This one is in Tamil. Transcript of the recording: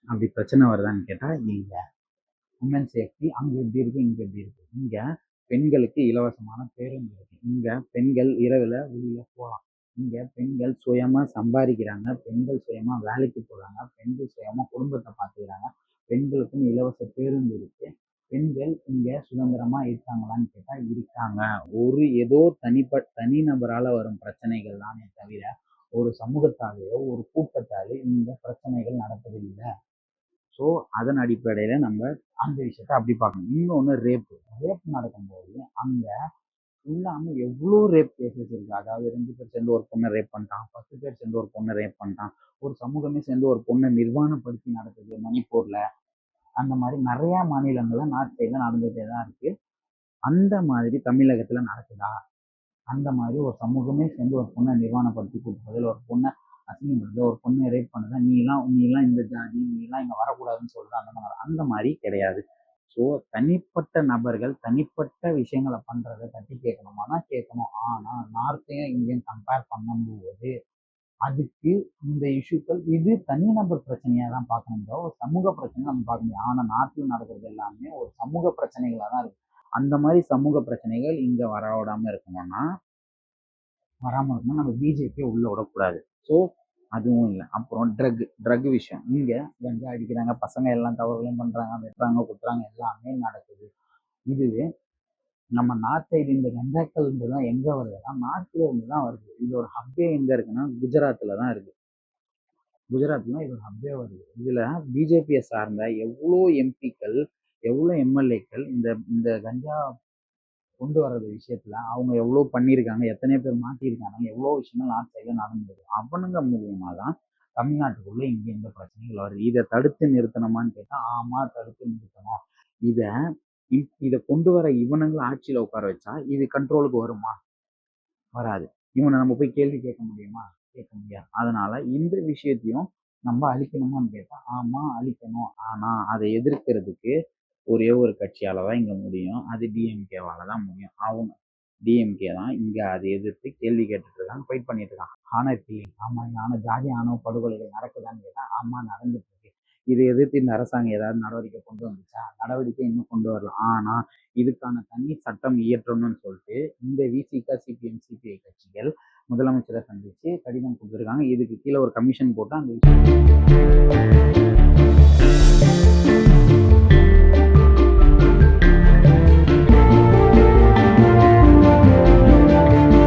அப்படி பிரச்சனை வருதான்னு கேட்டால் இல்லை. உமன் சேஃப்டி அங்கே எப்படி இருக்குது, இங்கே எப்படி இருக்குது. இங்கே பெண்களுக்கு இலவசமான பேருந்து இருக்குது. இங்கே பெண்கள் இரவில் வெளியில் போகலாம். இங்கே பெண்கள் சுயமாக சம்பாதிக்கிறாங்க, பெண்கள் சுயமாக வேலைக்கு போகிறாங்க, பெண்கள் சுயமாக குடும்பத்தை பார்த்துக்கிறாங்க, பெண்களுக்கும் இலவச பேருந்து இருக்குது. பெண்கள் இங்கே சுதந்திரமாக இருக்காங்களான்னு கேட்டால் இருக்காங்க. ஒரு ஏதோ தனிநபரால் வரும் பிரச்சனைகள் தானே தவிர ஒரு சமூகத்தாலேயோ ஒரு கூட்டத்தாலேயோ இந்த பிரச்சனைகள் நடப்பதில்லை. ஸோ அதன் அடிப்படையில் நம்ம அந்த விஷயத்த அப்படி பார்க்கணும். இன்னொன்று ரேப் நடக்கும்போது அங்கே ஃபுல்லாமல் எவ்வளோ ரேப் கேசஸ் இருக்குது. அதாவது 2 பேர் சேர்ந்து ஒரு பொண்ணை ரேப் பண்ணிட்டான், 10 பேர் சேர்ந்து ஒரு பொண்ணை ரேப் பண்ணிட்டான், ஒரு சமூகமே சேர்ந்து ஒரு பொண்ணை நிர்வாணப்படுத்தி நடக்குது. மணிப்பூரில் அந்த மாதிரி நிறையா மாநிலங்களில் நார்த் சைடில் நடந்துகிட்டே தான் இருக்குது. அந்த மாதிரி தமிழகத்தில் நடக்குதா? அந்த மாதிரி ஒரு சமூகமே சேர்ந்து ஒரு பொண்ணை நிர்வாணப்படுத்தி கூட்டுறது, ஒரு பொண்ணை அசிங்கப்படுது, ஒரு பொண்ணை ரேப் பண்ணுதா, நீலாம் இந்த ஜாதி, நீலாம் இங்கே வரக்கூடாதுன்னு சொல்றது, அந்த மாதிரி கிடையாது. ஸோ தனிப்பட்ட நபர்கள் தனிப்பட்ட விஷயங்களை பண்றதை தட்டி கேட்கணுமானா கேட்கணும். ஆனால் நார்த்தையும் இங்கேயும் கம்பேர் பண்ணும்போது அதுக்கு இந்த இஷ்யூக்கள் இது தனிநபர் பிரச்சனையாக தான் பார்க்கணும், ஒரு சமூக பிரச்சனை நம்ம பார்க்க முடியும். ஆனால் நாட்டில் நடக்கிறது எல்லாமே ஒரு சமூக பிரச்சனைகளாக தான் இருக்கு. அந்த மாதிரி சமூக பிரச்சனைகள் இங்கே வராமல் இருக்கணும்னா நம்ம பிஜேபியை உள்ள விடக்கூடாது. ஸோ அதுவும் இல்லை. அப்புறம் ட்ரக் விஷயம். இங்கே கஞ்சா அடிக்கிறாங்க, பசங்க எல்லாம் தவறுகளையும் பண்ணுறாங்க, வெட்டுறாங்க, குத்துறாங்க, எல்லாமே நடக்குது. இதுவே நம்ம நார்த் சைடு இந்த கஞ்சாக்கள்ன்றதுலாம் எங்கே வருதுன்னா நார்த்ல இருந்து தான் வருது. இது ஒரு ஹப்பே எங்கே இருக்குன்னா குஜராத்தில் தான் இருக்குது. குஜராத்லாம் இது ஒரு ஹப்பே வருது. இதில் பிஜேபியை சார்ந்த எவ்வளோ எம்பிக்கள், எவ்வளோ எம்எல்ஏக்கள் இந்த கஞ்சா கொண்டு வர்றது விஷயத்துல அவங்க எவ்வளோ பண்ணியிருக்காங்க, எத்தனை பேர் மாட்டியிருக்காங்க, எவ்வளோ விஷயங்கள் நார்த் சைடில் நடந்தது. அவனுங்க மூலியமாக தான் தமிழ்நாட்டுக்குள்ளே இங்கே இந்த பிரச்சனைகள் வருது. இதை தடுத்து நிறுத்தணுமான்னு கேட்டால் ஆமாம், தடுத்து நிறுத்தணும். இதை கொண்டு வர இவனுங்களை ஆட்சியில் உட்கார வச்சா இது கண்ட்ரோலுக்கு வருமா? வராது. இவனை நம்ம போய் கேள்வி கேட்க முடியுமா? கேட்க முடியாது. அதனால இந்த விஷயத்தையும் நம்ம அழிக்கணுமான்னு கேட்டால் ஆமாம் அழிக்கணும். ஆனால் அதை எதிர்க்கிறதுக்கு ஒரே ஒரு கட்சியால தான் இங்கே முடியும். அது டிஎம்கேவால தான் முடியும். அவங்க டிஎம்கே தான் இங்கே அதை எதிர்த்து கேள்வி கேட்டுட்டு இருக்காங்க, ஃபைட் பண்ணிட்டு இருக்காங்க. ஆனால் இப்போ ஆமாம் ஜாதி ஆணவ படுகொலைகள் நடக்குதான்னு கேட்டால் ஆமாம் நடந்துட்டு இருக்கு. இதை எதிர்த்து இந்த அரசாங்கம் ஏதாவது நடவடிக்கை கொண்டு வந்துச்சா? நடவடிக்கை இன்னும் கொண்டு வரலாம். ஆனால் இதுக்கான தனி சட்டம் இயற்றணும்னு சொல்லிட்டு இந்த விசிக, சிபிஎம், சிபிஐ கட்சிகள் முதலமைச்சரை சந்திச்சு கடிதம் கொடுத்துருக்காங்க. இதுக்கு கீழே ஒரு கமிஷன் போட்டு அந்த விஷயம்